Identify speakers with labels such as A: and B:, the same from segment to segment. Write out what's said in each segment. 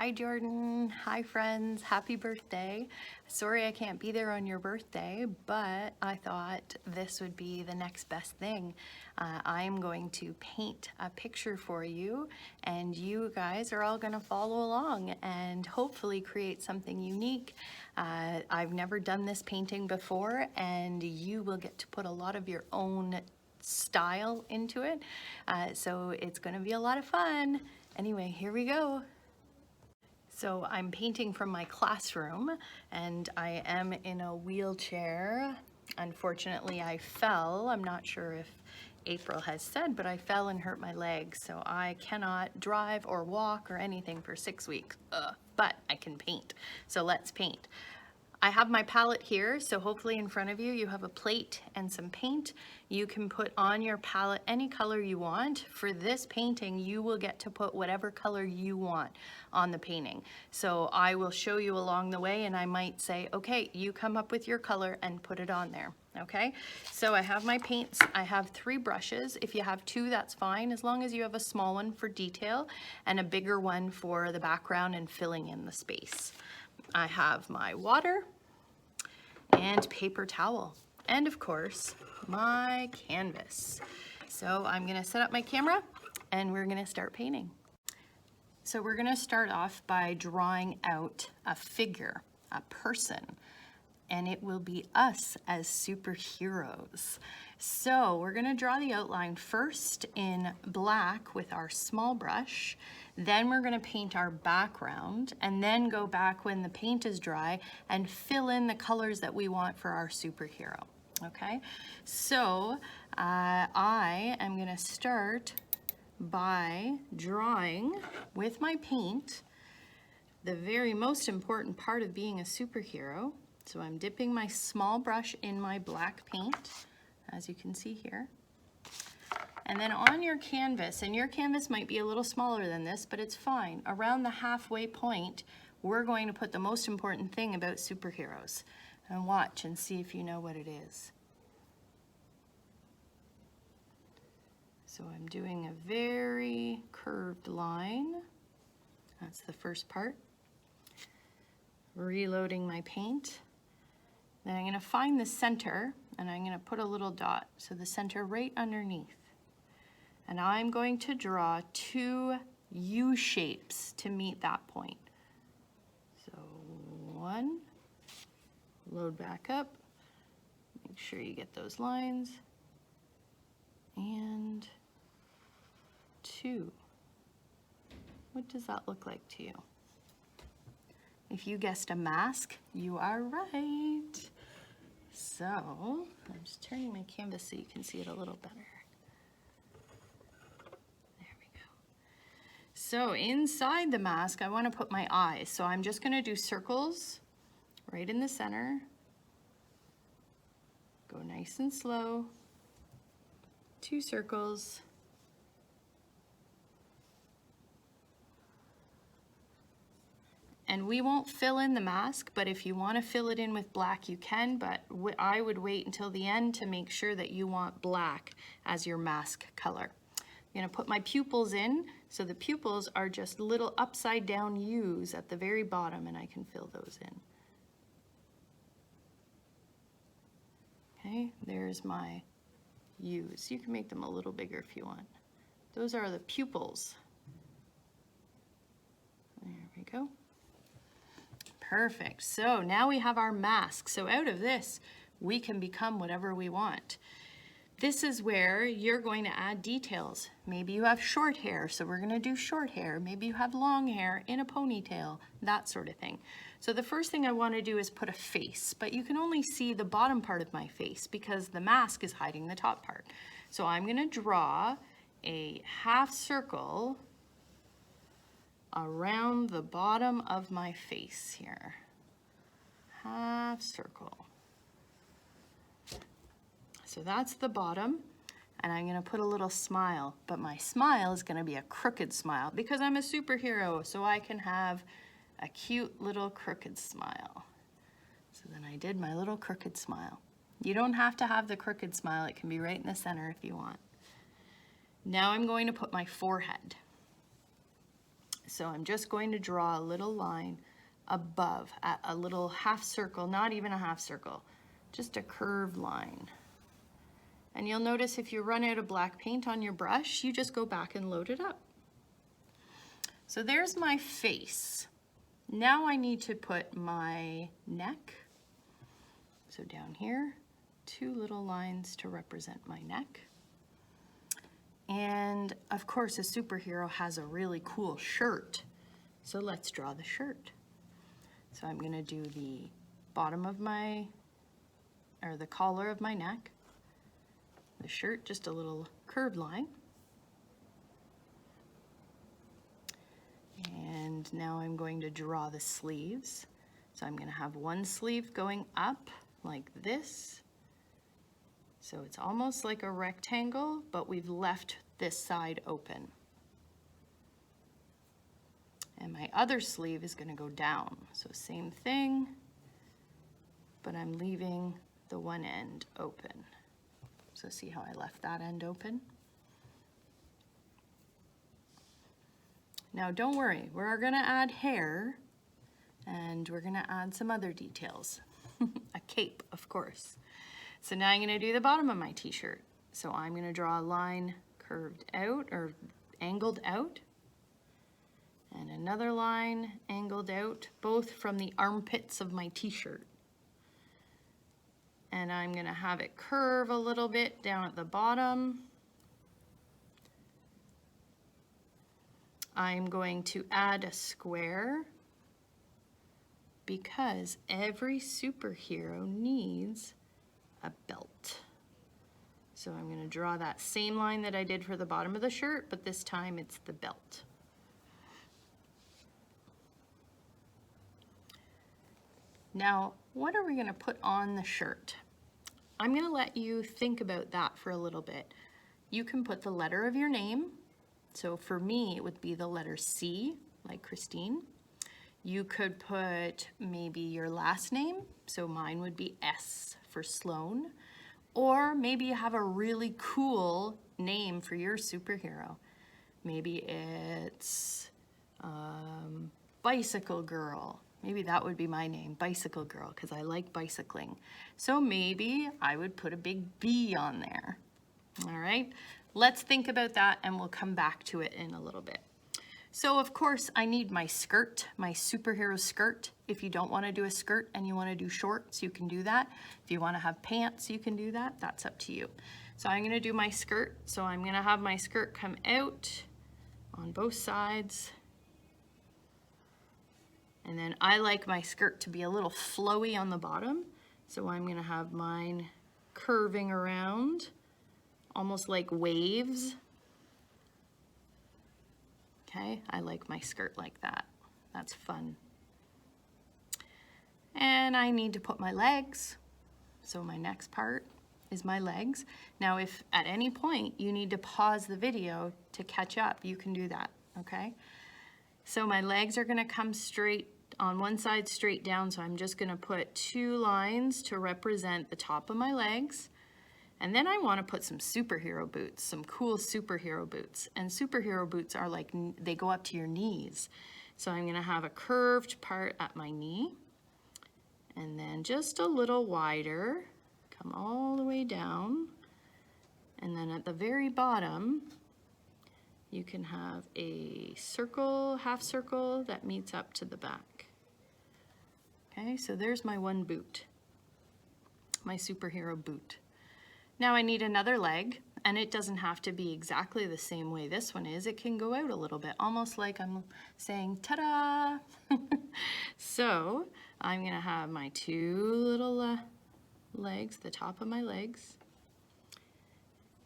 A: Hi Jordan, hi friends, happy birthday. Sorry I can't be there on your birthday, but I thought this would be the next best thing. I am going to paint a picture for you and you guys are all going to follow along and hopefully create something unique. I've never done this painting before and you will get to put a lot of your own style into it. So it's going to be a lot of fun. Anyway, here we go. So I'm painting from my classroom and I am in a wheelchair. Unfortunately, I fell. I'm not sure if April has said, but I fell and hurt my leg. So I cannot drive or walk or anything for 6 weeks. But I can paint. So let's paint. I have my palette here, so hopefully in front of you, you have a plate and some paint. You can put on your palette any color you want. For this painting, you will get to put whatever color you want on the painting. So I will show you along the way and I might say, okay, you come up with your color and put it on there. Okay, so I have my paints. I have 3 brushes. If you have 2, that's fine, as long as you have a small one for detail and a bigger one for the background and filling in the space. I have my water and paper towel, and of course, my canvas. So I'm gonna set up my camera and we're gonna start painting. So we're gonna start off by drawing out a figure, a person, and it will be us as superheroes. So we're gonna draw the outline first in black with our small brush, then we're gonna paint our background, and then go back when the paint is dry and fill in the colors that we want for our superhero, okay? So I am gonna start by drawing with my paint the very most important part of being a superhero. So I'm dipping my small brush in my black paint, as you can see here. And then on your canvas, and your canvas might be a little smaller than this, but it's fine. Around the halfway point, we're going to put the most important thing about superheroes. And watch and see if you know what it is. So I'm doing a very curved line. That's the first part. Reloading my paint. Then I'm going to find the center and I'm going to put a little dot, so the center right underneath. And I'm going to draw 2 U shapes to meet that point. So 1, load back up, make sure you get those lines, and 2. What does that look like to you? If you guessed a mask, you are right. So, I'm just turning my canvas so you can see it a little better. There we go. So inside the mask, I want to put my eyes. So I'm just going to do circles right in the center. Go nice and slow. 2 circles. And we won't fill in the mask, but if you want to fill it in with black, you can, but I would wait until the end to make sure that you want black as your mask color. I'm going to put my pupils in, so the pupils are just little upside down U's at the very bottom, and I can fill those in. Okay, there's my U's. You can make them a little bigger if you want. Those are the pupils. There we go. Perfect. So now we have our mask. So out of this, we can become whatever we want. This is where you're going to add details. Maybe you have short hair, so we're going to do short hair. Maybe you have long hair in a ponytail, that sort of thing. So the first thing I want to do is put a face, but you can only see the bottom part of my face because the mask is hiding the top part. So I'm going to draw a half circle around the bottom of my face here. Half circle. So that's the bottom, and I'm gonna put a little smile, but my smile is gonna be a crooked smile because I'm a superhero, so I can have a cute little crooked smile. So then I did my little crooked smile. You don't have to have the crooked smile, it can be right in the center if you want. Now I'm going to put my forehead. So I'm just going to draw a little line above, a little half circle, not even a half circle, just a curved line. And you'll notice if you run out of black paint on your brush, you just go back and load it up. So there's my face. Now I need to put my neck. So down here, 2 little lines to represent my neck. And of course, a superhero has a really cool shirt. So let's draw the shirt. So I'm gonna do the bottom of my, or the collar of my neck, the shirt, just a little curved line. And now I'm going to draw the sleeves. So I'm gonna have one sleeve going up like this. So it's almost like a rectangle, but we've left this side open. And my other sleeve is gonna go down. So same thing, but I'm leaving the one end open. So see how I left that end open? Now don't worry, we're gonna add hair and we're gonna add some other details. A cape, of course. So now I'm gonna do the bottom of my t-shirt. So I'm gonna draw a line curved out or angled out, and another line angled out, both from the armpits of my t-shirt. And I'm gonna have it curve a little bit down at the bottom. I'm going to add a square because every superhero needs a belt. So I'm going to draw that same line that I did for the bottom of the shirt, but this time it's the belt. Now, what are we going to put on the shirt? I'm going to let you think about that for a little bit. You can put the letter of your name. So for me, it would be the letter C, like Christine. You could put maybe your last name. So mine would be S for Sloan. Or maybe you have a really cool name for your superhero. Maybe it's Bicycle Girl. Maybe that would be my name, Bicycle Girl, because I like bicycling. So maybe I would put a big B on there. All right, let's think about that and we'll come back to it in a little bit. So of course I need my skirt, my superhero skirt. If you don't want to do a skirt and you want to do shorts, you can do that. If you want to have pants, you can do that. That's up to you. So I'm going to do my skirt. So I'm going to have my skirt come out on both sides. And then I like my skirt to be a little flowy on the bottom. So I'm going to have mine curving around, almost like waves. Okay, I like my skirt like that. That's fun. And I need to put my legs. So my next part is my legs. Now, if at any point you need to pause the video to catch up, you can do that, okay? So my legs are gonna come straight on one side, straight down. So I'm just gonna put 2 lines to represent the top of my legs. And then I want to put some superhero boots, some cool superhero boots. And superhero boots are like, they go up to your knees. So I'm going to have a curved part at my knee. And then just a little wider, come all the way down. And then at the very bottom, you can have a circle, half circle that meets up to the back. Okay, so there's my one boot, my superhero boot. Now I need another leg, and it doesn't have to be exactly the same way this one is. It can go out a little bit, almost like I'm saying, ta-da! So I'm gonna have my 2 little legs, the top of my legs,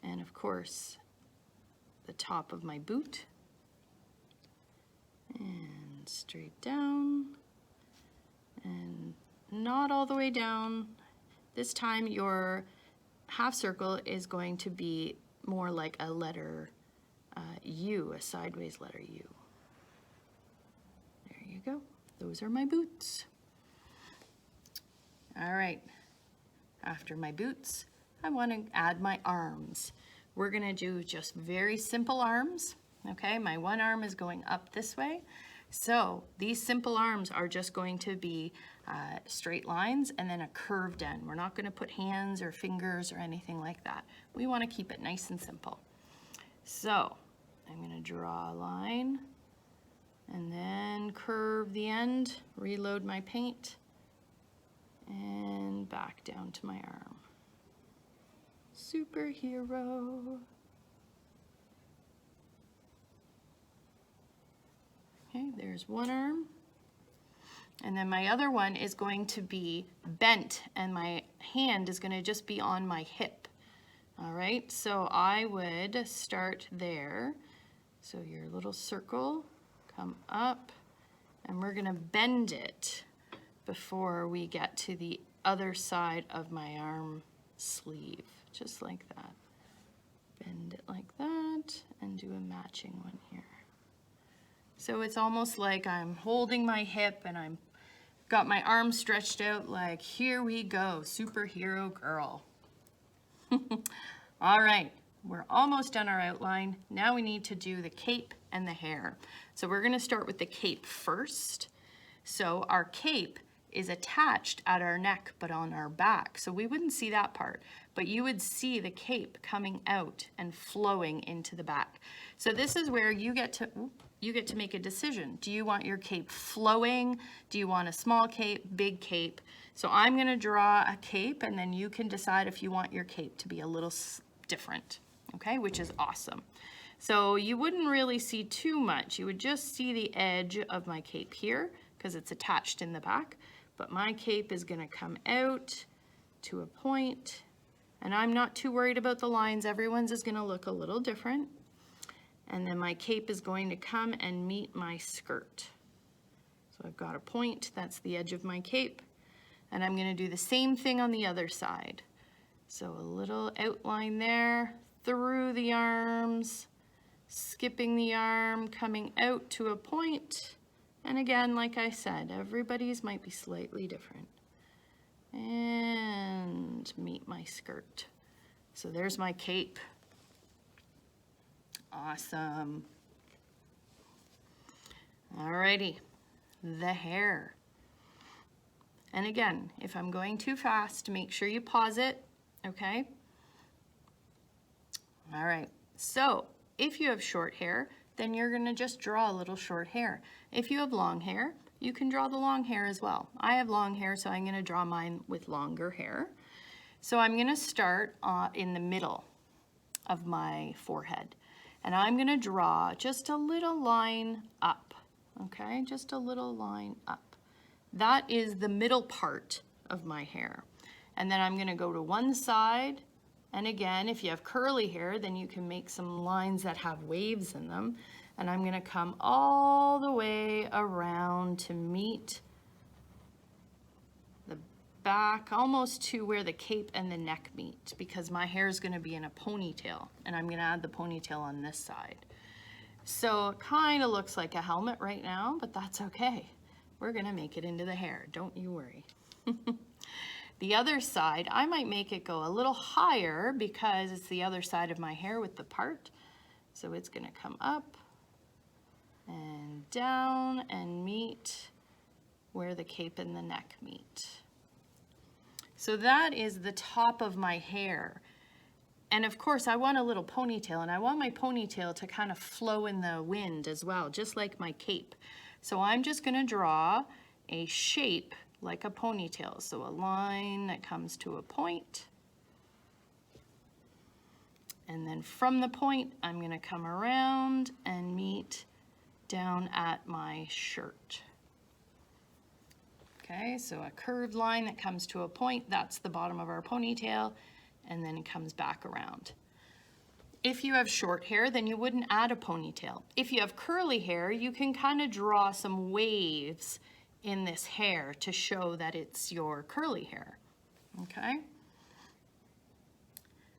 A: and of course, the top of my boot, and straight down, and not all the way down. This time your half circle is going to be more like a letter U, a sideways letter U. There you go. Those are my boots. All right. After my boots, I want to add my arms. We're going to do just very simple arms. Okay, my one arm is going up this way. So these simple arms are just going to be straight lines and then a curved end. We're not going to put hands or fingers or anything like that. We want to keep it nice and simple. So I'm going to draw a line and then curve the end, reload my paint, and back down to my arm. Superhero. Okay, there's one arm. And then my other one is going to be bent and my hand is going to just be on my hip. All right, so I would start there. So your little circle, come up, and we're going to bend it before we get to the other side of my arm sleeve, just like that. Bend it like that and do a matching one here. So it's almost like I'm holding my hip and I'm got my arms stretched out like, here we go, superhero girl. All right, we're almost done our outline. Now we need to do the cape and the hair. So we're gonna start with the cape first. So our cape is attached at our neck but on our back. So we wouldn't see that part, but you would see the cape coming out and flowing into the back. So this is where you get to make a decision. Do you want your cape flowing? Do you want a small cape, big cape? So I'm gonna draw a cape and then you can decide if you want your cape to be a little different, okay, which is awesome. So you wouldn't really see too much. You would just see the edge of my cape here because it's attached in the back, but my cape is gonna come out to a point and I'm not too worried about the lines. Everyone's is gonna look a little different. And then my cape is going to come and meet my skirt. So I've got a point, that's the edge of my cape. And I'm gonna do the same thing on the other side. So a little outline there, through the arms, skipping the arm, coming out to a point. And again, like I said, everybody's might be slightly different. And meet my skirt. So there's my cape. Awesome. Alrighty, the hair. And again, if I'm going too fast, make sure you pause it, okay? All right, so if you have short hair, then you're gonna just draw a little short hair. If you have long hair, you can draw the long hair as well. I have long hair, so I'm gonna draw mine with longer hair. So I'm gonna start in the middle of my forehead. And I'm gonna draw just a little line up, okay? Just a little line up. That is the middle part of my hair. And then I'm gonna go to one side. And again, if you have curly hair, then you can make some lines that have waves in them. And I'm gonna come all the way around to meet the back, almost to where the cape and the neck meet, because my hair is gonna be in a ponytail, and I'm gonna add the ponytail on this side. So it kind of looks like a helmet right now, but that's okay. We're gonna make it into the hair, don't you worry. The other side, I might make it go a little higher because it's the other side of my hair with the part. So it's gonna come up and down and meet where the cape and the neck meet. So that is the top of my hair. And of course I want a little ponytail, and I want my ponytail to kind of flow in the wind as well, just like my cape. So I'm just gonna draw a shape like a ponytail. So a line that comes to a point. And then from the point, I'm gonna come around and meet down at my shirt. Okay, so a curved line that comes to a point, that's the bottom of our ponytail, and then it comes back around. If you have short hair, then you wouldn't add a ponytail. If you have curly hair, you can kind of draw some waves in this hair to show that it's your curly hair, okay?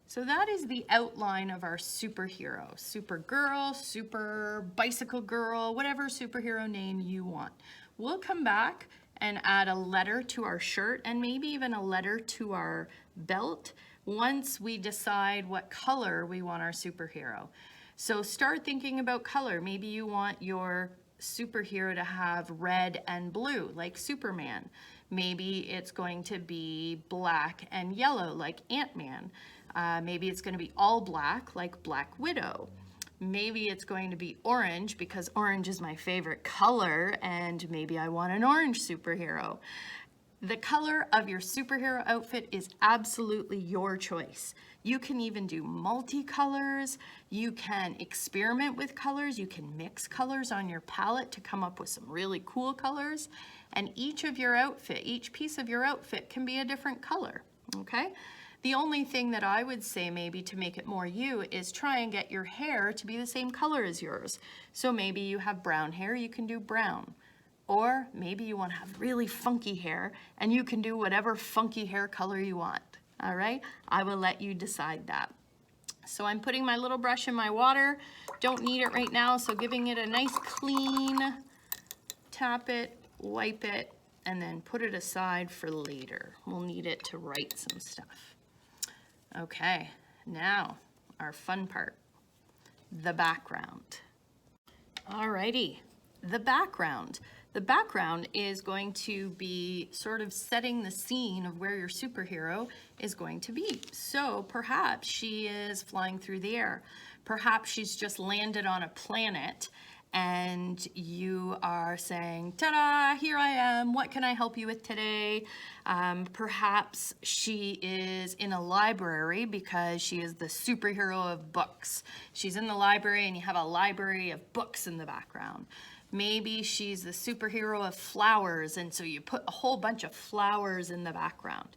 A: So that is the outline of our superhero. Super girl, super bicycle girl, whatever superhero name you want. We'll come back and add a letter to our shirt and maybe even a letter to our belt once we decide what color we want our superhero. So start thinking about color. Maybe you want your superhero to have red and blue, like Superman. Maybe it's going to be black and yellow, like Ant-Man. Maybe it's going to be all black, like Black Widow. Maybe it's going to be orange, because orange is my favorite color, and maybe I want an orange superhero. The color of your superhero outfit is absolutely your choice. You can even do multicolors. You can experiment with colors. You can mix colors on your palette to come up with some really cool colors. And each piece of your outfit can be a different color, okay? The only thing that I would say maybe to make it more you is try and get your hair to be the same color as yours. So maybe you have brown hair, you can do brown. Or maybe you want to have really funky hair, and you can do whatever funky hair color you want, all right? I will let you decide that. So I'm putting my little brush in my water. Don't need it right now, so giving it a nice clean, tap it, wipe it, and then put it aside for later. We'll need it to write some stuff. Okay, now our fun part, the background. Alrighty, the background. The background is going to be sort of setting the scene of where your superhero is going to be. So perhaps she is flying through the air. Perhaps she's just landed on a planet and you are saying, ta-da, here I am, what can I help you with today? Perhaps she is in a library because she is the superhero of books. She's in the library and you have a library of books in the background. Maybe she's the superhero of flowers, and so you put a whole bunch of flowers in the background.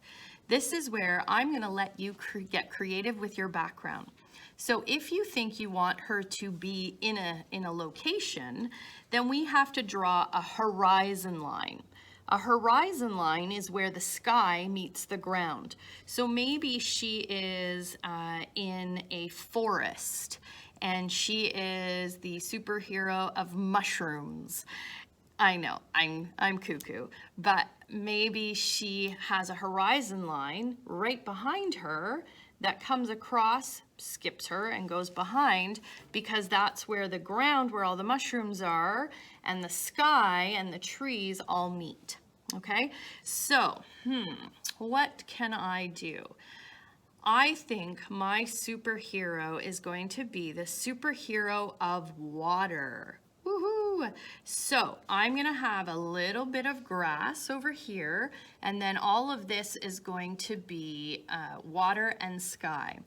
A: This is where I'm going to let you get creative with your background. So if you think you want her to be in a location, then we have to draw a horizon line. A horizon line is where the sky meets the ground. So maybe she is in a forest, and she is the superhero of mushrooms. I know, I'm cuckoo, but maybe she has a horizon line right behind her that comes across, skips her, and goes behind, because that's where the ground, where all the mushrooms are, and the sky and the trees all meet. Okay, so, what can I do? I think my superhero is going to be the superhero of water. Woohoo! So I'm gonna have a little bit of grass over here, and then all of this is going to be water and sky.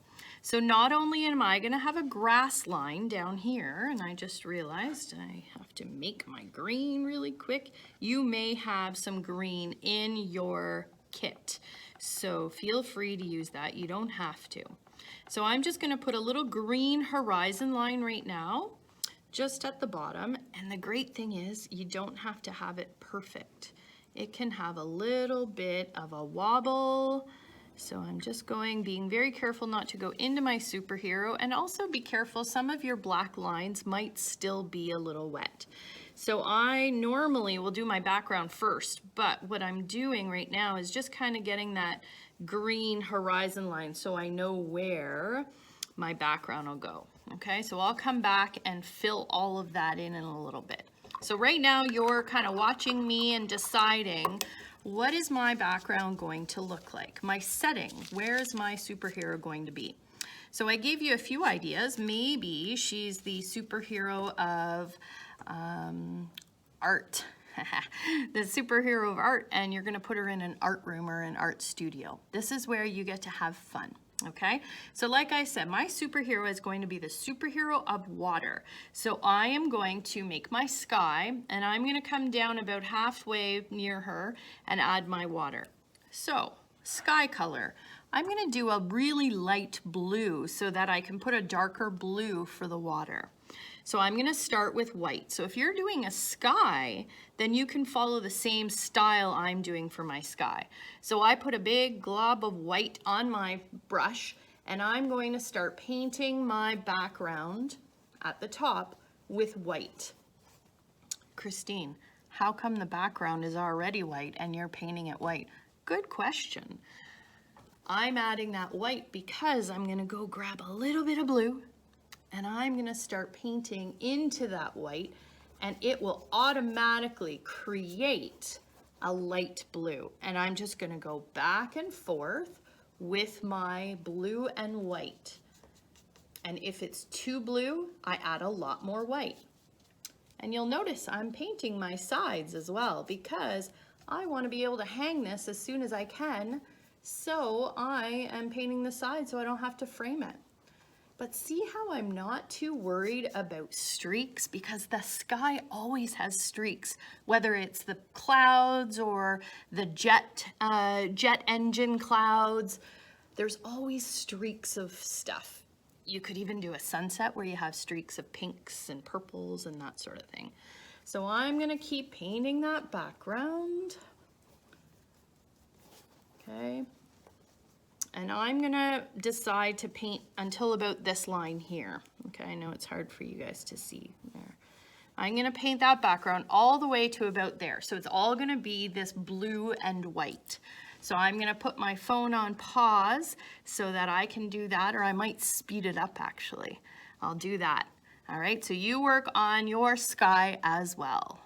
A: So not only am I gonna have a grass line down here, and I just realized I have to make my green really quick. You may have some green in your kit, so feel free to use that. You don't have to. So I'm just gonna put a little green horizon line right now, just at the bottom. And the great thing is you don't have to have it perfect. It can have a little bit of a wobble. So I'm just being very careful not to go into my superhero, and also be careful, some of your black lines might still be a little wet. So I normally will do my background first, but what I'm doing right now is just kind of getting that green horizon line so I know where my background will go. Okay, so I'll come back and fill all of that in a little bit. So right now you're kind of watching me and deciding, what is my background going to look like? My setting, where is my superhero going to be? So I gave you a few ideas. Maybe she's the superhero of art. The superhero of art, and you're going to put her in an art room or an art studio. This is where you get to have fun. Okay, so like I said, my superhero is going to be the superhero of water. So I am going to make my sky, and I'm going to come down about halfway near her and add my water. So sky color, I'm going to do a really light blue so that I can put a darker blue for the water. So I'm going to start with white. So if you're doing a sky, then you can follow the same style I'm doing for my sky. So I put a big glob of white on my brush, and I'm going to start painting my background at the top with white. Christine, how come the background is already white and you're painting it white? Good question. I'm adding that white because I'm going to go grab a little bit of blue, And I'm gonna start painting into that white, and it will automatically create a light blue. And I'm just gonna go back and forth with my blue and white. And if it's too blue, I add a lot more white. And you'll notice I'm painting my sides as well because I want to be able to hang this as soon as I can. So I am painting the sides so I don't have to frame it. But see how I'm not too worried about streaks, because the sky always has streaks, whether it's the clouds or the jet engine clouds. There's always streaks of stuff. You could even do a sunset where you have streaks of pinks and purples and that sort of thing. So I'm gonna keep painting that background. Okay. And I'm gonna decide to paint until about this line here. Okay, I know it's hard for you guys to see there. I'm gonna paint that background all the way to about there. So it's all gonna be this blue and white. So I'm gonna put my phone on pause so that I can do that, or I might speed it up actually. I'll do that. All right, so you work on your sky as well.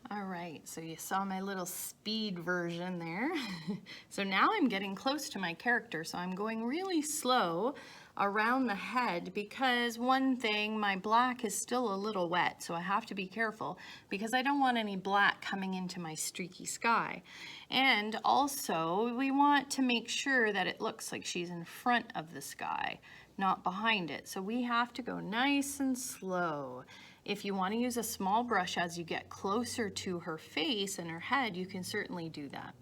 A: All right, so you saw my little speed version there. So now I'm getting close to my character, so I'm going really slow around the head because one thing, my black is still a little wet, so I have to be careful because I don't want any black coming into my streaky sky. And also, we want to make sure that it looks like she's in front of the sky, not behind it. So we have to go nice and slow. If you want to use a small brush as you get closer to her face and her head, you can certainly do that.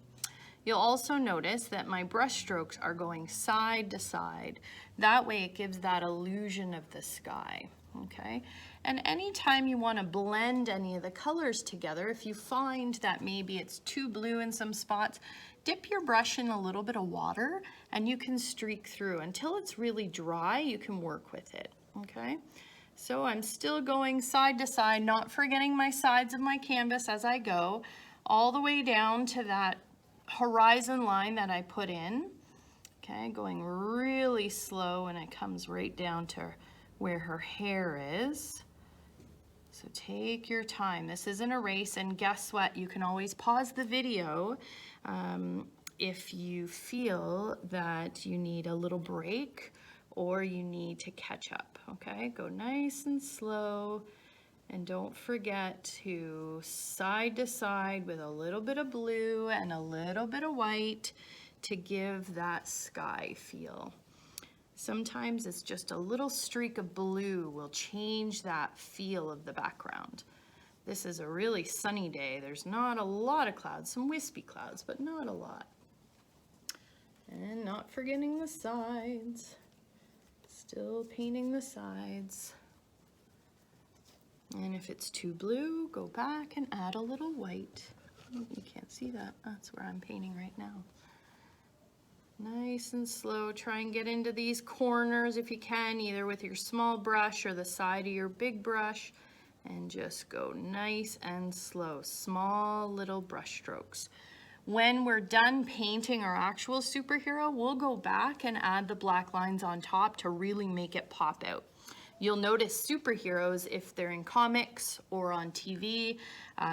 A: You'll also notice that my brush strokes are going side to side. That way it gives that illusion of the sky, okay? And anytime you want to blend any of the colors together, if you find that maybe it's too blue in some spots, dip your brush in a little bit of water and you can streak through. Until it's really dry, you can work with it, okay? So I'm still going side to side, not forgetting my sides of my canvas as I go, all the way down to that horizon line that I put in. Okay, going really slow and it comes right down to where her hair is. So take your time. This isn't a race, and guess what? You can always pause the video if you feel that you need a little break or you need to catch up, okay? Go nice and slow, and don't forget to side to side with a little bit of blue and a little bit of white to give that sky feel. Sometimes it's just a little streak of blue will change that feel of the background. This is a really sunny day. There's not a lot of clouds, some wispy clouds, but not a lot. And not forgetting the sides. Still painting the sides. And if it's too blue, go back and add a little white. Oh, you can't see that. That's where I'm painting right now. Nice and slow. Try and get into these corners if you can, either with your small brush or the side of your big brush. And just go nice and slow. Small little brush strokes. When we're done painting our actual superhero, we'll go back and add the black lines on top to really make it pop out. You'll notice superheroes, if they're in comics or on TV,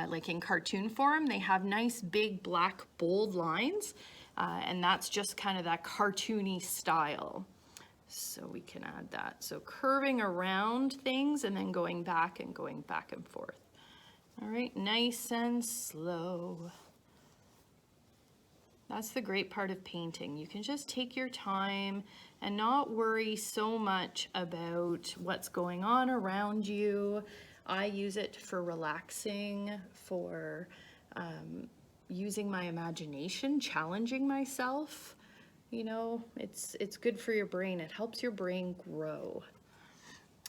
A: like in cartoon form, they have nice big black bold lines, and that's just kind of that cartoony style. So we can add that. So curving around things and then going back and forth. All right, nice and slow. That's the great part of painting. You can just take your time and not worry so much about what's going on around you. I use it for relaxing, for using my imagination, challenging myself. You know, it's good for your brain. It helps your brain grow.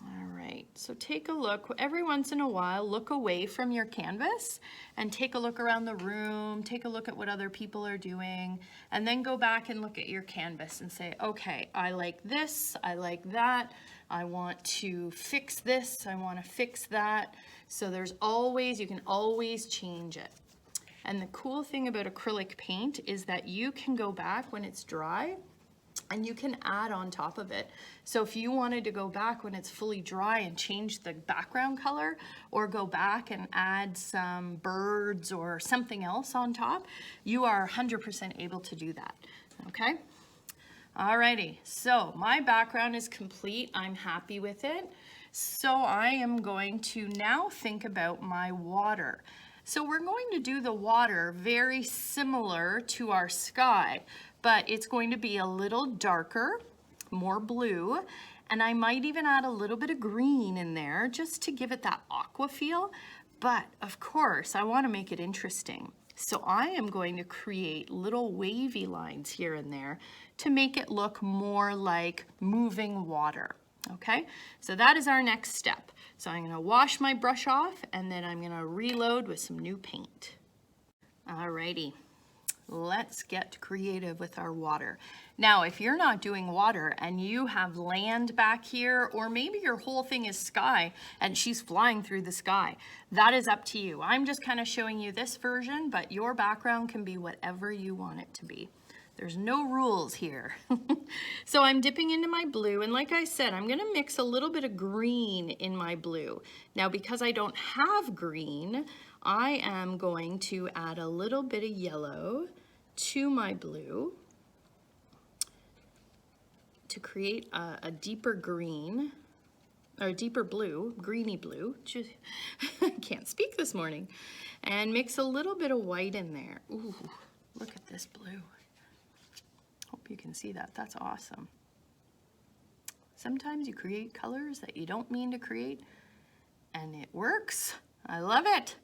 A: All right, so take a look. Every once in a while, look away from your canvas and take a look around the room, take a look at what other people are doing, and then go back and look at your canvas and say, okay, I like this, I like that. I want to fix this, I want to fix that. So there's always, you can always change it. And the cool thing about acrylic paint is that you can go back when it's dry and you can add on top of it. So if you wanted to go back when it's fully dry and change the background color, or go back and add some birds or something else on top, you are 100% able to do that, okay? Alrighty, so my background is complete. I'm happy with it. So I am going to now think about my water. So we're going to do the water very similar to our sky, but it's going to be a little darker, more blue, and I might even add a little bit of green in there just to give it that aqua feel. But of course, I want to make it interesting. So I am going to create little wavy lines here and there to make it look more like moving water. Okay, so that is our next step. So I'm going to wash my brush off and then I'm going to reload with some new paint. Alrighty, let's get creative with our water. Now, if you're not doing water and you have land back here, or maybe your whole thing is sky and she's flying through the sky, that is up to you. I'm just kind of showing you this version, but your background can be whatever you want it to be. There's no rules here. So I'm dipping into my blue, and like I said, I'm gonna mix a little bit of green in my blue. Now, because I don't have green, I am going to add a little bit of yellow to my blue to create a deeper green, or a deeper blue, greeny blue. Can't speak this morning. And mix a little bit of white in there. Ooh, look at this blue. Hope you can see that. That's awesome. Sometimes you create colors that you don't mean to create, and it works. I love it.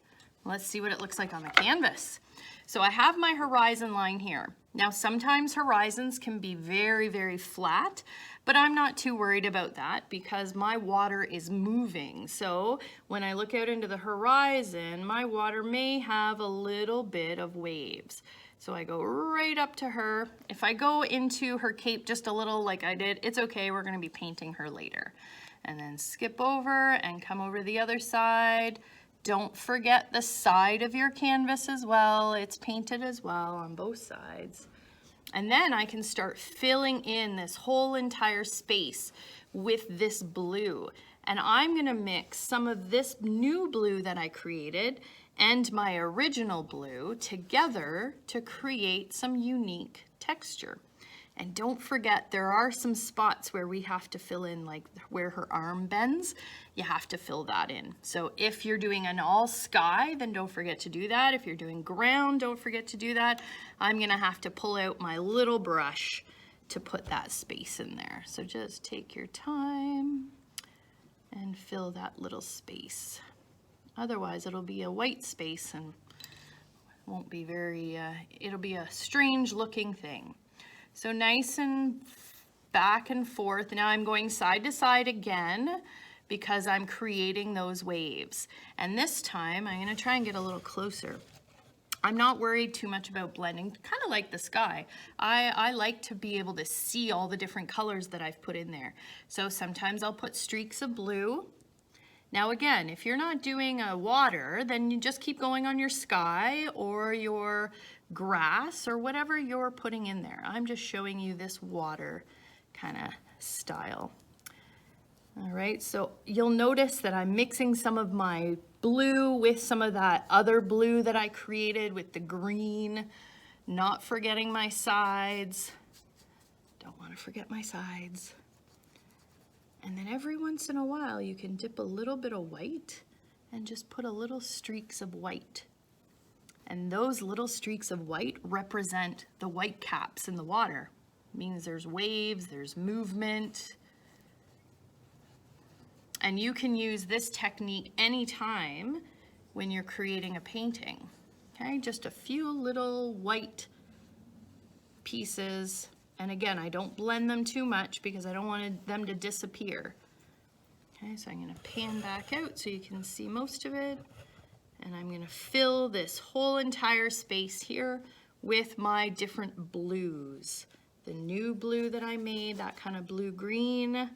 A: Let's see what it looks like on the canvas. So I have my horizon line here. Now, sometimes horizons can be very, very flat, but I'm not too worried about that because my water is moving. So when I look out into the horizon, my water may have a little bit of waves. So I go right up to her. If I go into her cape just a little like I did, it's okay, we're gonna be painting her later. And then skip over and come over to the other side. Don't forget the side of your canvas as well. It's painted as well on both sides. And then I can start filling in this whole entire space with this blue. And I'm gonna mix some of this new blue that I created and my original blue together to create some unique texture. And don't forget, there are some spots where we have to fill in, like where her arm bends, you have to fill that in. So if you're doing an all sky, then don't forget to do that. If you're doing ground, don't forget to do that. I'm gonna have to pull out my little brush to put that space in there. So just take your time and fill that little space. Otherwise, it'll be a white space and won't be very, it'll be a strange looking thing. So nice and back and forth. Now I'm going side to side again because I'm creating those waves. And this time I'm gonna try and get a little closer. I'm not worried too much about blending, kind of like the sky. I like to be able to see all the different colors that I've put in there. So sometimes I'll put streaks of blue. Now again, if you're not doing a water, then you just keep going on your sky or your grass or whatever you're putting in there. I'm just showing you this water kind of style. All right, so you'll notice that I'm mixing some of my blue with some of that other blue that I created with the green, not forgetting my sides. Don't want to forget my sides. And then every once in a while, you can dip a little bit of white and just put a little streaks of white. And those little streaks of white represent the white caps in the water. It means there's waves, there's movement. And you can use this technique anytime when you're creating a painting. Okay, just a few little white pieces. And again, I don't blend them too much because I don't want them to disappear. Okay, so I'm gonna pan back out so you can see most of it. And I'm gonna fill this whole entire space here with my different blues. The new blue that I made, that kind of blue-green.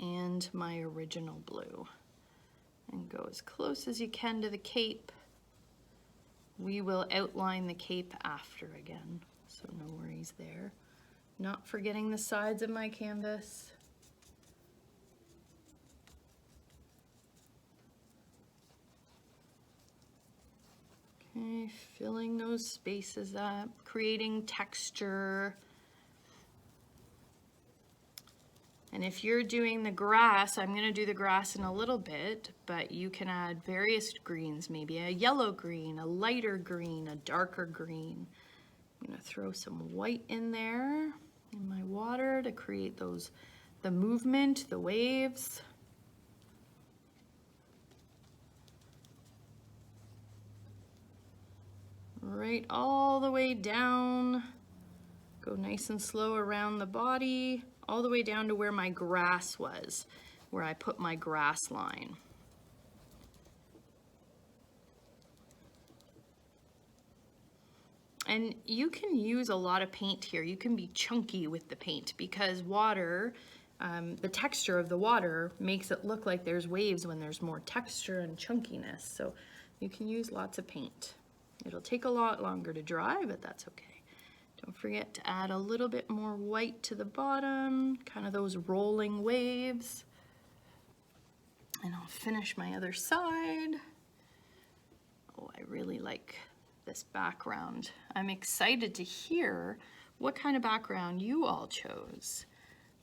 A: and my original blue. And go as close as you can to the cape. We will outline the cape after again, so no worries there. Not forgetting the sides of my canvas. Okay, filling those spaces up, creating texture. And if you're doing the grass, I'm going to do the grass in a little bit, but you can add various greens, maybe a yellow green, a lighter green, a darker green. I'm going to throw some white in there in my water to create the movement, the waves. Right all the way down. Go nice and slow around the body, all the way down to where my grass was, where I put my grass line. And you can use a lot of paint here. You can be chunky with the paint because water, the texture of the water makes it look like there's waves when there's more texture and chunkiness. So you can use lots of paint. It'll take a lot longer to dry, but that's okay. Don't forget to add a little bit more white to the bottom, kind of those rolling waves. And I'll finish my other side. Oh, I really like this background. I'm excited to hear what kind of background you all chose.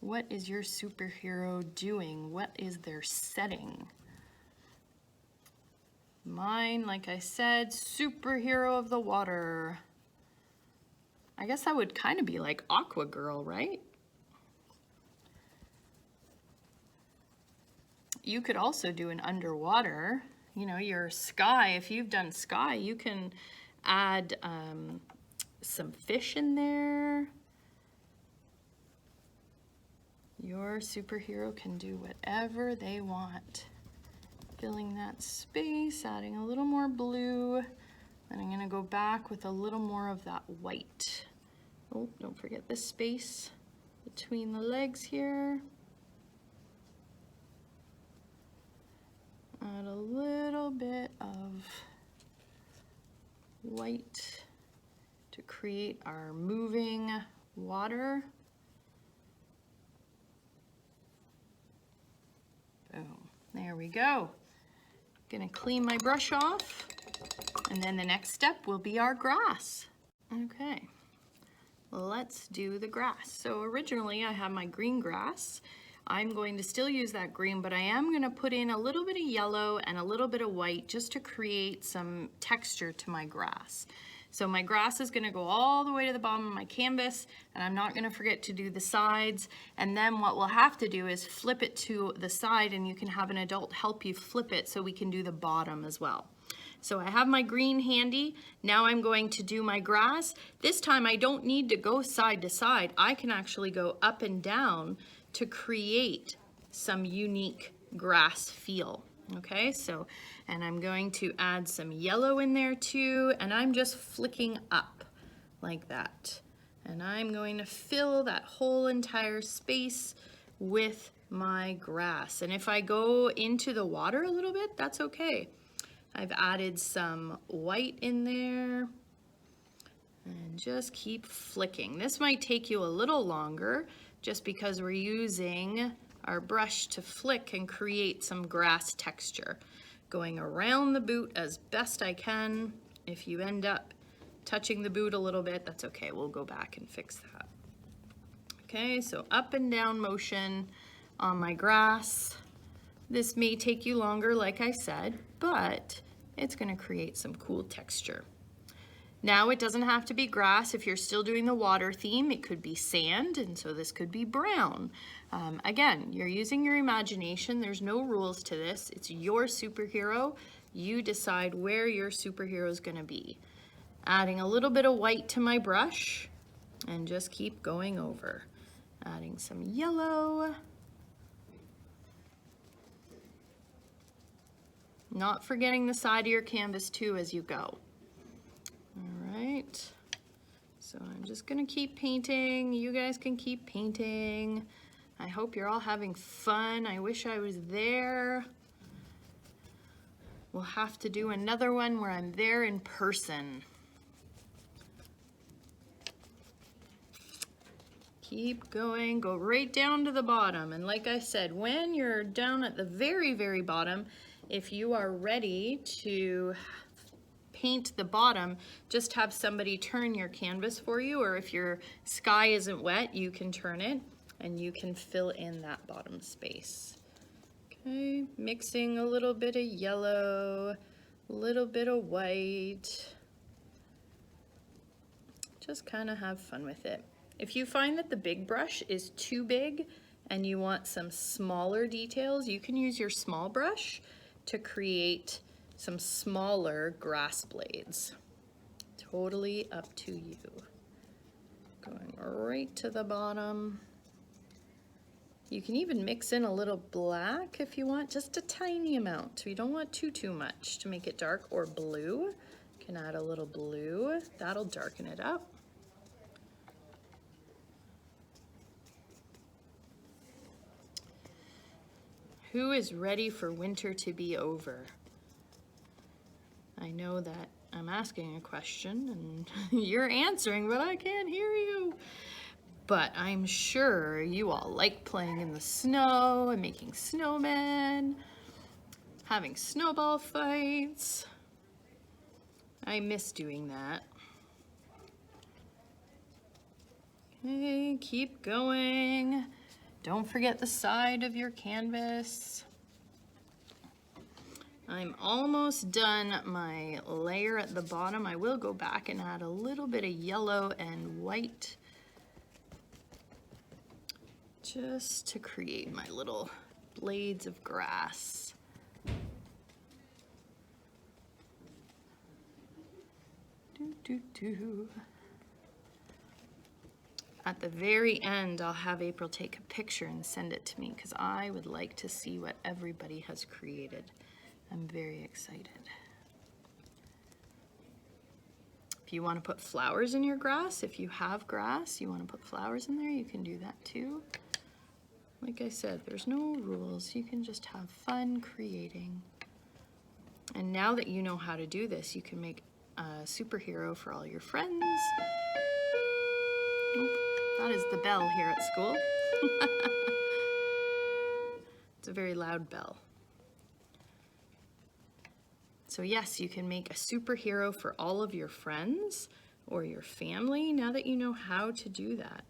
A: What is your superhero doing? What is their setting? Mine, like I said, superhero of the water. I guess that would kind of be like Aqua Girl, right? You could also do an underwater, you know, your sky. If you've done sky, you can add some fish in there. Your superhero can do whatever they want. Filling that space, adding a little more blue. And I'm gonna go back with a little more of that white. Oh, don't forget this space between the legs here. Add a little bit of white to create our moving water. Boom, there we go. Gonna clean my brush off, and then the next step will be our grass. Okay, let's do the grass. So originally I have my green grass. I'm going to still use that green, but I am gonna put in a little bit of yellow and a little bit of white just to create some texture to my grass. So my grass is gonna go all the way to the bottom of my canvas, and I'm not gonna forget to do the sides. And then what we'll have to do is flip it to the side, and you can have an adult help you flip it so we can do the bottom as well. So I have my green handy. Now I'm going to do my grass. This time I don't need to go side to side. I can actually go up and down to create some unique grass feel. Okay, so, and I'm going to add some yellow in there too, and I'm just flicking up like that. And I'm going to fill that whole entire space with my grass. And if I go into the water a little bit, that's okay. I've added some white in there and just keep flicking. This might take you a little longer just because we're using our brush to flick and create some grass texture. Going around the boot as best I can. If you end up touching the boot a little bit, that's okay. We'll go back and fix that. Okay, so up and down motion on my grass. This may take you longer, like I said, but it's gonna create some cool texture. Now it doesn't have to be grass. If you're still doing the water theme, it could be sand, and so this could be brown. Again, you're using your imagination. There's no rules to this. It's your superhero. You decide where your superhero is gonna be. Adding a little bit of white to my brush and just keep going over. Adding some yellow. Not forgetting the side of your canvas too as you go. All right, so I'm just gonna keep painting. You guys can keep painting. I hope you're all having fun. I wish I was there. We'll have to do another one where I'm there in person. Keep going, go right down to the bottom. And like I said, when you're down at the very, very bottom, if you are ready to paint the bottom, just have somebody turn your canvas for you, or if your sky isn't wet, you can turn it and you can fill in that bottom space. Okay, mixing a little bit of yellow, a little bit of white. Just kind of have fun with it. If you find that the big brush is too big and you want some smaller details, you can use your small brush to create some smaller grass blades. Totally up to you. Going right to the bottom. You can even mix in a little black if you want, just a tiny amount. You don't want too much to make it dark, or blue. You can add a little blue, that'll darken it up. Who is ready for winter to be over? I know that I'm asking a question and you're answering, but I can't hear you. But I'm sure you all like playing in the snow and making snowmen, having snowball fights. I miss doing that. Okay, keep going. Don't forget the side of your canvas. I'm almost done my layer at the bottom. I will go back and add a little bit of yellow and white just to create my little blades of grass. At the very end, I'll have April take a picture and send it to me because I would like to see what everybody has created. I'm very excited. If you want to put flowers in your grass, if you have grass, you want to put flowers in there, you can do that too. Like I said, there's no rules. You can just have fun creating. And now that you know how to do this, you can make a superhero for all your friends. Oh, that is the bell here at school. It's a very loud bell. So yes, you can make a superhero for all of your friends or your family now that you know how to do that.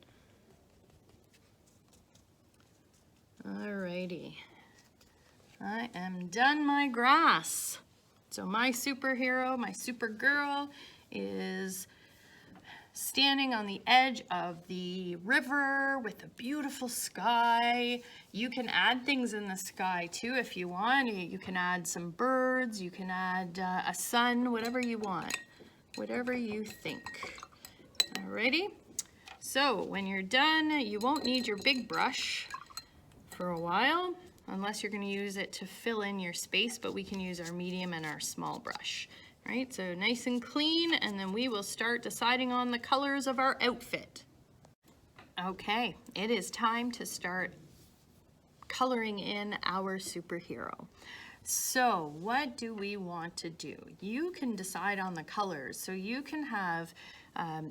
A: Alrighty, I am done my grass. So my superhero, my supergirl is standing on the edge of the river with a beautiful sky. You can add things in the sky too if you want. You can add some birds, you can add a sun, whatever you want, whatever you think. Alrighty, so when you're done, you won't need your big brush for a while, unless you're going to use it to fill in your space, but we can use our medium and our small brush. Right, so nice and clean, and then we will start deciding on the colors of our outfit. Okay, it is time to start coloring in our superhero. So what do we want to do? You can decide on the colors. So you can have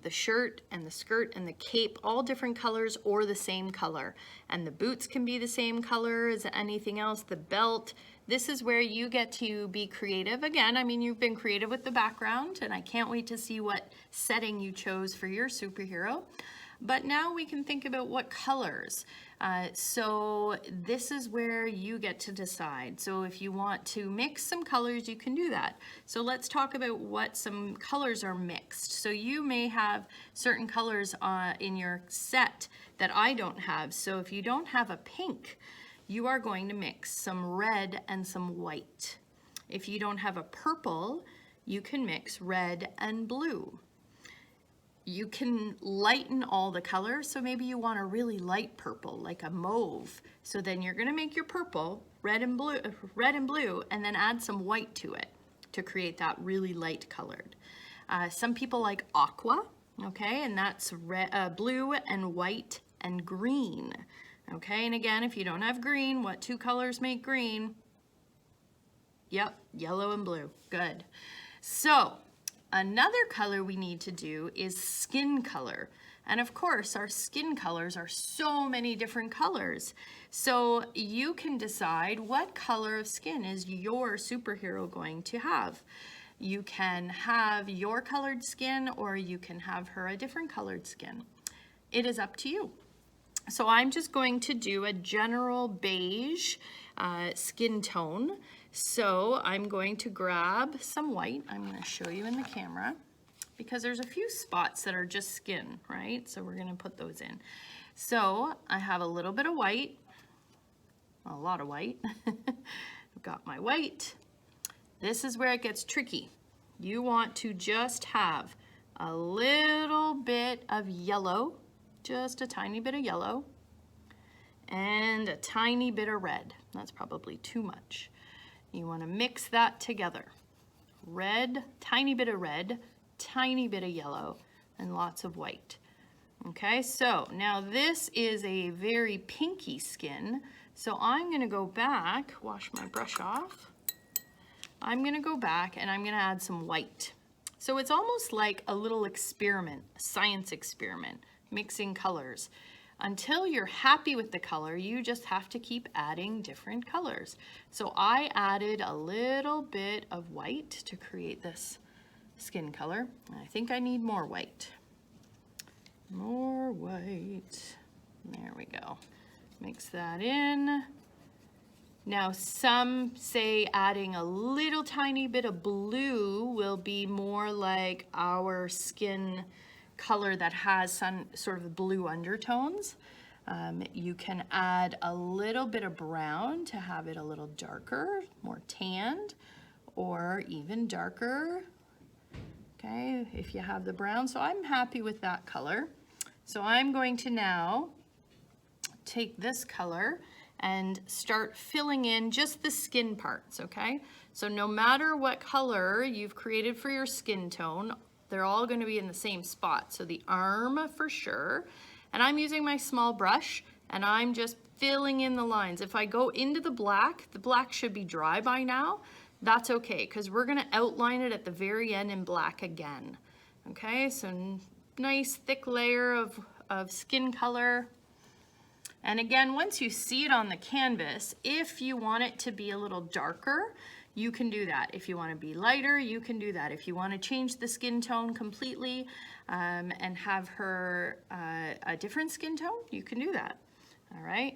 A: the shirt and the skirt and the cape all different colors or the same color. And the boots can be the same color as anything else, the belt. This is where you get to be creative. Again, I mean, you've been creative with the background, and I can't wait to see what setting you chose for your superhero. But now we can think about what colors. So this is where you get to decide. So if you want to mix some colors, you can do that. So let's talk about what some colors are mixed. So you may have certain colors in your set that I don't have. So if you don't have a pink, you are going to mix some red and some white. If you don't have a purple, you can mix red and blue. You can lighten all the colors, so maybe you want a really light purple, like a mauve. So then you're gonna make your purple red and blue, and then add some white to it to create that really light colored. Some people like aqua, okay, and that's blue and white and green. Okay, and again, if you don't have green, what two colors make green? Yep, yellow and blue. Good. So another color we need to do is skin color. And of course, our skin colors are so many different colors. So you can decide what color of skin is your superhero going to have. You can have your colored skin, or you can have her a different colored skin. It is up to you. So I'm just going to do a general beige skin tone. So I'm going to grab some white. I'm going to show you in the camera, because there's a few spots that are just skin, right? So we're going to put those in. So I have a little bit of white, a lot of white. I've got my white. This is where it gets tricky. You want to just have a little bit of yellow, just a tiny bit of yellow, and a tiny bit of red. That's probably too much. You want to mix that together. Red, tiny bit of red, tiny bit of yellow, and lots of white. Okay, so now this is a very pinky skin. So I'm going to go back, wash my brush off. I'm going to go back and I'm going to add some white. So it's almost like a little experiment, a science experiment, mixing colors. Until you're happy with the color, you just have to keep adding different colors. So I added a little bit of white to create this skin color. I think I need more white. More white. There we go. Mix that in. Now some say adding a little tiny bit of blue will be more like our skin color that has some sort of blue undertones. You can add a little bit of brown to have it a little darker, more tanned, or even darker. Okay, if you have the brown. So I'm happy with that color. So I'm going to now take this color and start filling in just the skin parts, okay? So no matter what color you've created for your skin tone, they're all going to be in the same spot. So the arm for sure. And I'm using my small brush and I'm just filling in the lines. If I go into the black should be dry by now. That's okay, because we're going to outline it at the very end in black again. Okay, so nice thick layer of skin color. And again, once you see it on the canvas, if you want it to be a little darker, you can do that. If you want to be lighter, you can do that. If you want to change the skin tone completely and have her a different skin tone, you can do that. All right.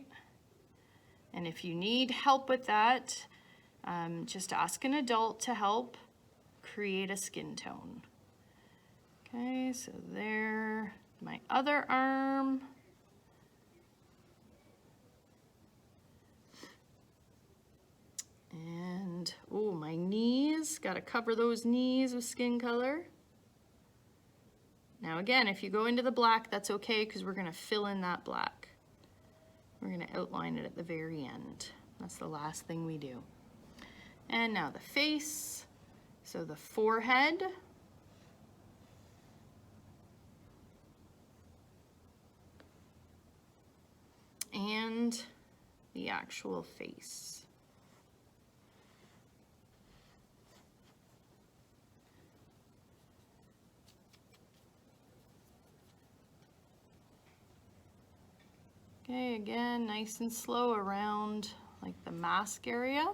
A: And if you need help with that, just ask an adult to help create a skin tone. Okay, so there, my other arm. And, oh, my knees, got to cover those knees with skin color. Now again, if you go into the black, that's okay, because we're going to fill in that black. We're going to outline it at the very end. That's the last thing we do. And now the face, so the forehead. And the actual face. Okay, again, nice and slow around like the mask area.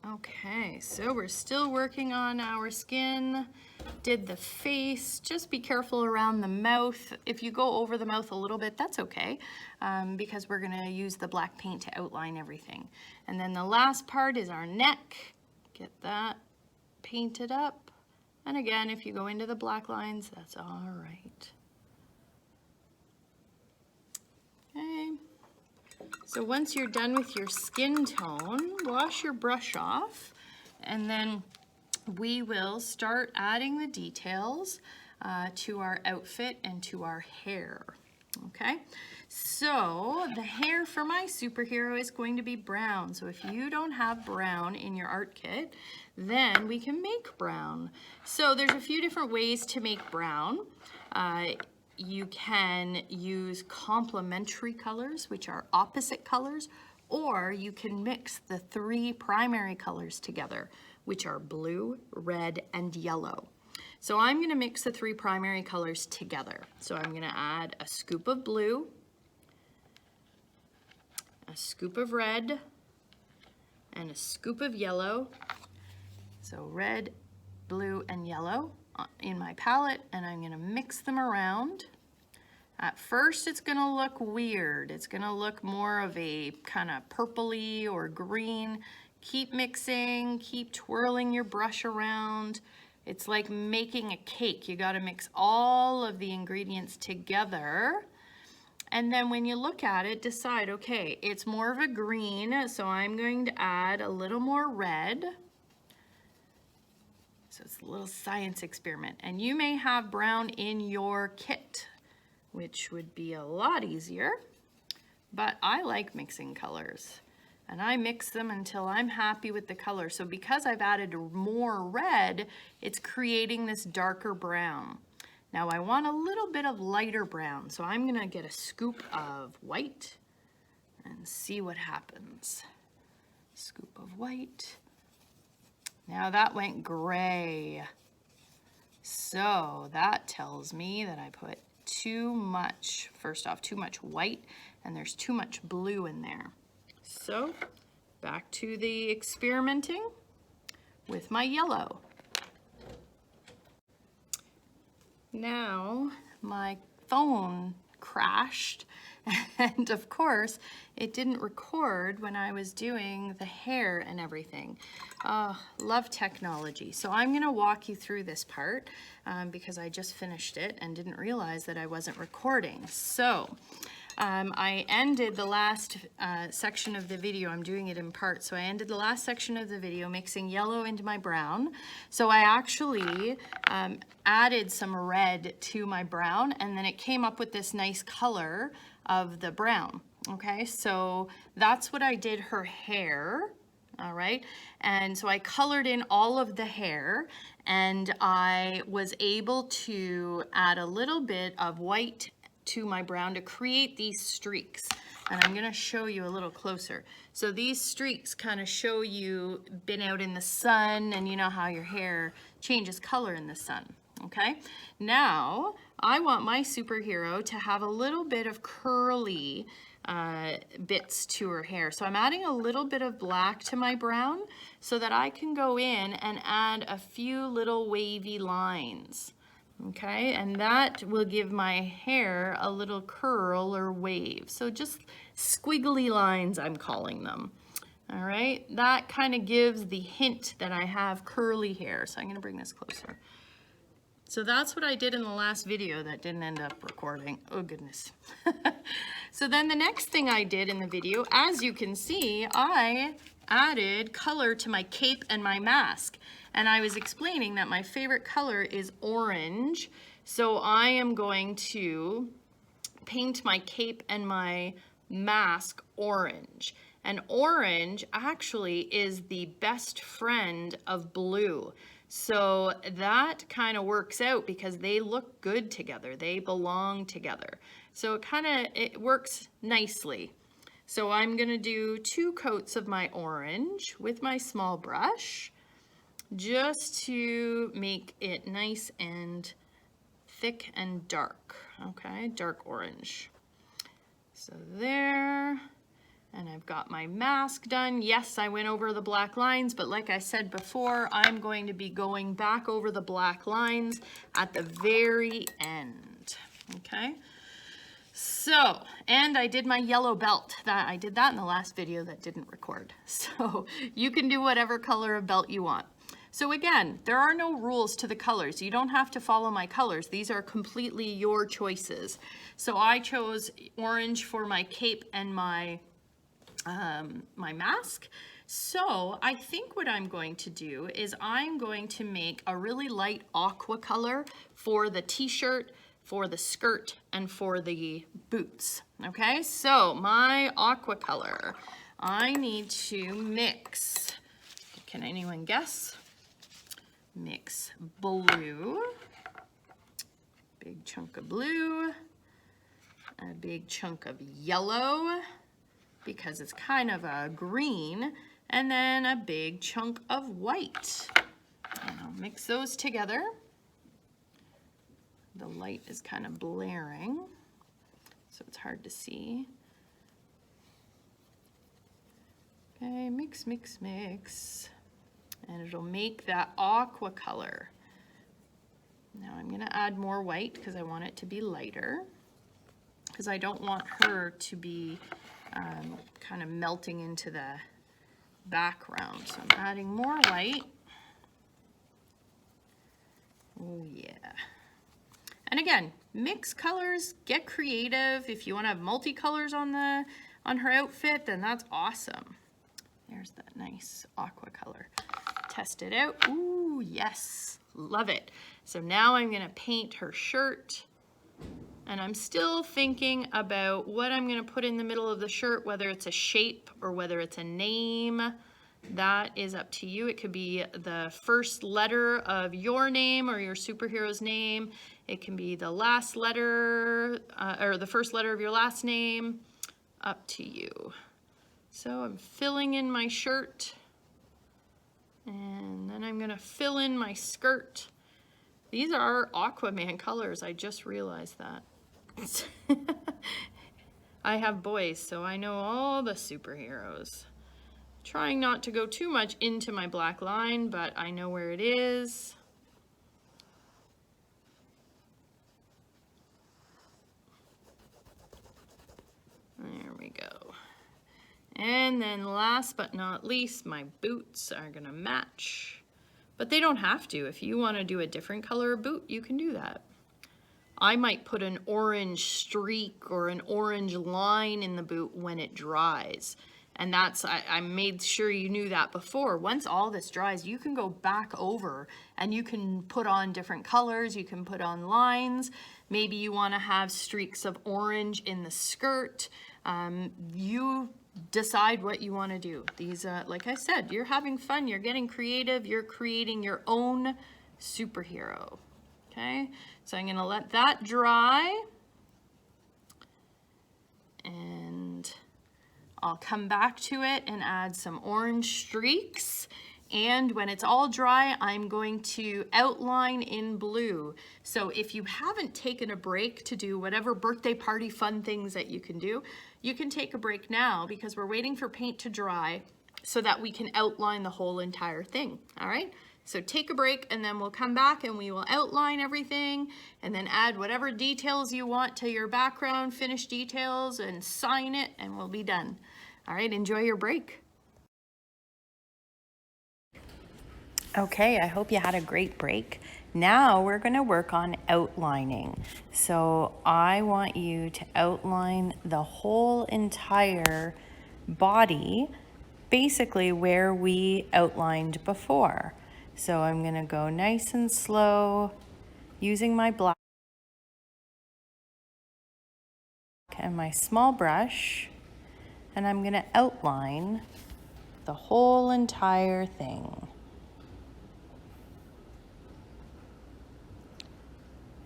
A: Okay, so we're still working on our skin. Did the face. Just be careful around the mouth. If you go over the mouth a little bit, that's okay, because we're gonna use the black paint to outline everything. And then the last part is our neck. Get that painted up. And again, if you go into the black lines, that's all right. Okay. So once you're done with your skin tone, wash your brush off, and then we will start adding the details to our outfit and to our hair. Okay, so the hair for my superhero is going to be brown. So if you don't have brown in your art kit, then we can make brown. So there's a few different ways to make brown. you can use complementary colors, which are opposite colors, or you can mix the 3 primary colors together, which are blue, red, and yellow. So I'm going to mix the 3 primary colors together. So I'm going to add a scoop of blue, a scoop of red, and a scoop of yellow. So red, blue, and yellow in my palette, and I'm going to mix them around. At first it's going to look weird. It's going to look more of a kind of purpley or green. Keep mixing, keep twirling your brush around. It's like making a cake. You got to mix all of the ingredients together. And then when you look at it, decide, okay, it's more of a green, so I'm going to add a little more red. So it's a little science experiment. And you may have brown in your kit, which would be a lot easier, but I like mixing colors. And I mix them until I'm happy with the color. So because I've added more red, it's creating this darker brown. Now I want a little bit of lighter brown, so I'm gonna get a scoop of white and see what happens. Scoop of white. Now that went gray. So that tells me that I put too much, first off, too much white, and there's too much blue in there. So back to the experimenting with my yellow. Now my phone crashed, and of course it didn't record when I was doing the hair and everything. Love technology. So I'm gonna walk you through this part because I just finished it and didn't realize that I wasn't recording. So I ended the last section of the video. I'm doing it in parts. So I ended the last section of the video mixing yellow into my brown. So I actually added some red to my brown, and then it came up with this nice color of the brown. Okay, so that's what I did her hair. All right, and so I colored in all of the hair, and I was able to add a little bit of white to my brown to create these streaks. And I'm gonna show you a little closer. So these streaks kind of show you been out in the sun, and you know how your hair changes color in the sun, okay? Now, I want my superhero to have a little bit of curly bits to her hair. So I'm adding a little bit of black to my brown so that I can go in and add a few little wavy lines. Okay, and that will give my hair a little curl or wave. So just squiggly lines, I'm calling them. All right, that kind of gives the hint that I have curly hair. So I'm gonna bring this closer. So that's what I did in the last video that didn't end up recording. Oh goodness. So then the next thing I did in the video, as you can see, I added color to my cape and my mask. And I was explaining that my favorite color is orange. So I am going to paint my cape and my mask orange. And orange actually is the best friend of blue. So that kind of works out because they look good together. They belong together. So it works nicely. So I'm gonna do 2 coats of my orange with my small brush, just to make it nice and thick and dark, okay, dark orange. So there, and I've got my mask done. Yes, I went over the black lines, but like I said before, I'm going to be going back over the black lines at the very end, okay? So, and I did my yellow belt. I did that in the last video that didn't record. So you can do whatever color of belt you want. So again, there are no rules to the colors. You don't have to follow my colors. These are completely your choices. So I chose orange for my cape and my mask. So I think what I'm going to do is I'm going to make a really light aqua color for the t-shirt, for the skirt, and for the boots. Okay, so my aqua color, I need to mix, can anyone guess? Mix blue Big chunk of blue, a big chunk of yellow, because it's kind of a green, and then a big chunk of white. And I'll mix those together. The light is kind of blaring, so it's hard to see. Okay, mix, mix, mix. And it'll make that aqua color. Now I'm gonna add more white because I want it to be lighter, because I don't want her to be kind of melting into the background. So I'm adding more white. Oh yeah. And again, mix colors, get creative. If you want to have multicolors on her outfit, then that's awesome. There's that nice aqua color. Test it out. Ooh, yes, love it. So now I'm gonna paint her shirt, and I'm still thinking about what I'm gonna put in the middle of the shirt, whether it's a shape or whether it's a name. That is up to you. It could be the first letter of your name or your superhero's name. It can be the last letter or the first letter of your last name. Up to you. So I'm filling in my shirt, and then I'm gonna fill in my skirt. These are Aquaman colors, I just realized that. I have boys, so I know all the superheroes. Trying not to go too much into my black line, but I know where it is. There we go. And then last but not least, my boots are gonna match. But they don't have to. If you wanna do a different color of boot, you can do that. I might put an orange streak or an orange line in the boot when it dries. And that's, I made sure you knew that before. Once all this dries, you can go back over and you can put on different colors, you can put on lines. Maybe you wanna have streaks of orange in the skirt. You decide what you wanna do. These, like I said, you're having fun, you're getting creative, you're creating your own superhero, okay? So I'm gonna let that dry, and I'll come back to it and add some orange streaks. And when it's all dry, I'm going to outline in blue. So if you haven't taken a break to do whatever birthday party fun things that you can do, you can take a break now, because we're waiting for paint to dry so that we can outline the whole entire thing, all right? So take a break, and then we'll come back and we will outline everything and then add whatever details you want to your background, finish details, and sign it, and we'll be done. All right, enjoy your break. Okay, I hope you had a great break. Now we're gonna work on outlining. So I want you to outline the whole entire body, basically where we outlined before. So I'm gonna go nice and slow using my black and my small brush, and I'm gonna outline the whole entire thing.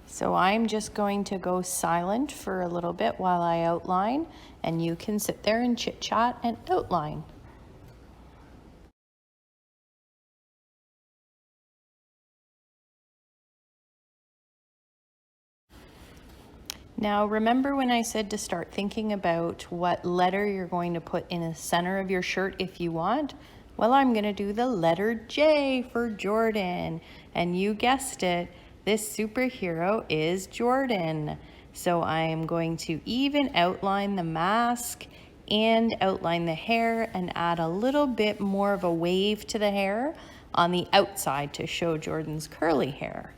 A: So I'm just going to go silent for a little bit while I outline, and you can sit there and chit chat and outline. Now remember when I said to start thinking about what letter you're going to put in the center of your shirt if you want? Well, I'm going to do the letter J for Jordyn, and you guessed it, this superhero is Jordyn. So I am going to even outline the mask and outline the hair and add a little bit more of a wave to the hair on the outside to show Jordyn's curly hair.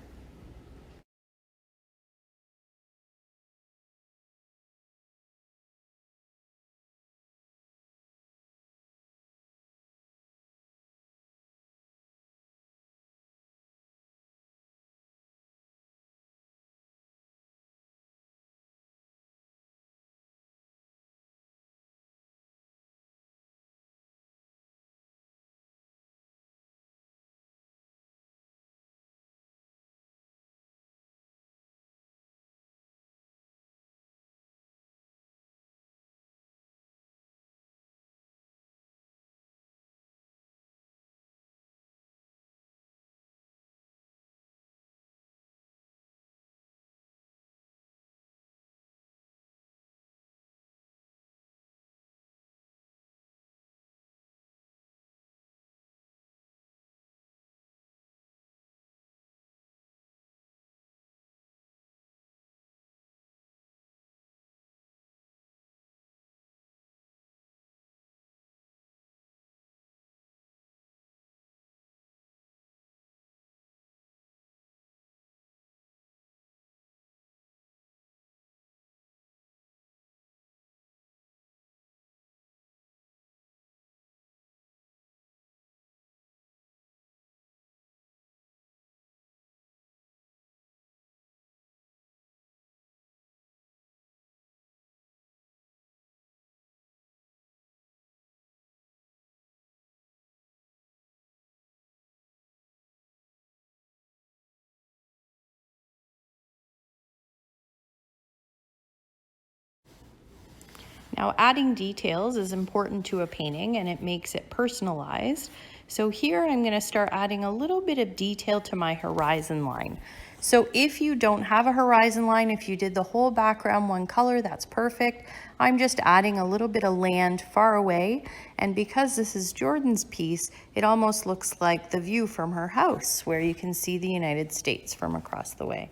A: Now, adding details is important to a painting and it makes it personalized. So here I'm going to start adding a little bit of detail to my horizon line. So if you don't have a horizon line, if you did the whole background one color, that's perfect. I'm just adding a little bit of land far away. And because this is Jordyn's piece, it almost looks like the view from her house where you can see the United States from across the way.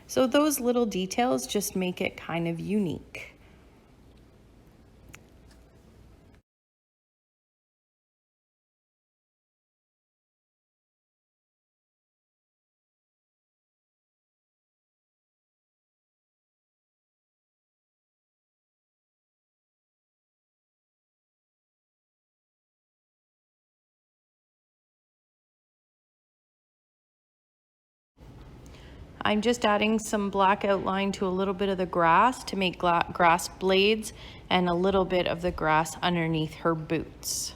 A: So those little details just make it kind of unique. I'm just adding some black outline to a little bit of the grass to make grass blades and a little bit of the grass underneath her boots.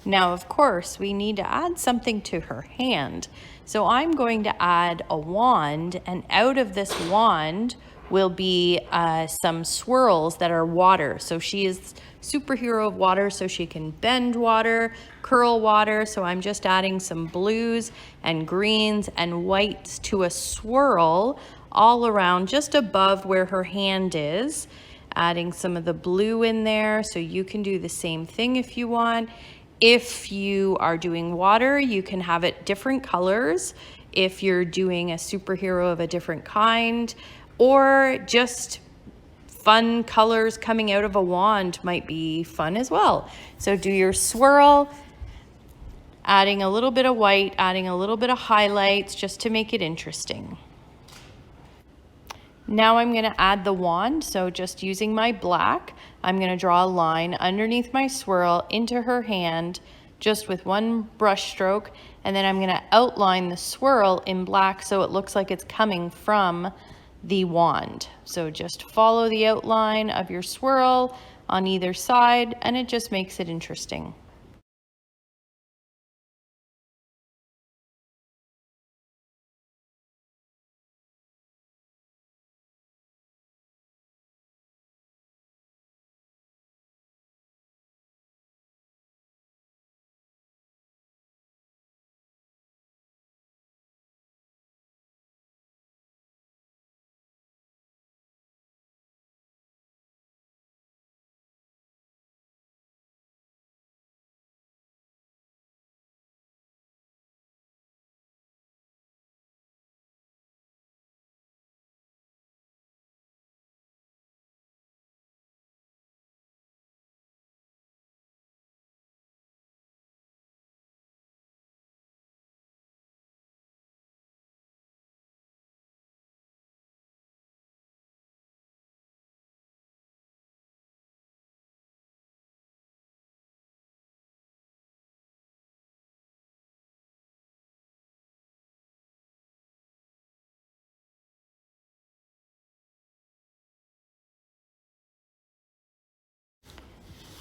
A: Now, of course, we need to add something to her hand. So I'm going to add a wand, and out of this wand will be some swirls that are water. So she is superhero of water, so she can bend water, curl water. So I'm just adding some blues and greens and whites to a swirl all around just above where her hand is. Adding some of the blue in there, so you can do the same thing if you want. If you are doing water, you can have it different colors. If you're doing a superhero of a different kind, or just fun colors coming out of a wand might be fun as well. So do your swirl, adding a little bit of white, adding a little bit of highlights just to make it interesting. Now I'm going to add the wand, so just using my black, I'm going to draw a line underneath my swirl into her hand just with one brush stroke, and then I'm going to outline the swirl in black so it looks like it's coming from the wand. So just follow the outline of your swirl on either side and it just makes it interesting.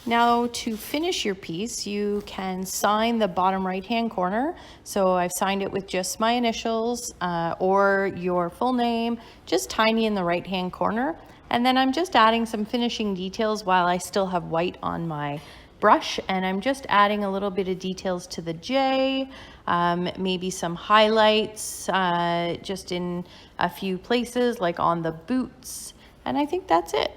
A: Now to finish your piece, you can sign the bottom right-hand corner. So I've signed it with just my initials or your full name, just tiny in the right-hand corner. And then I'm just adding some finishing details while I still have white on my brush, and I'm just adding a little bit of details to the J, maybe some highlights just in a few places like on the boots. And I think that's it.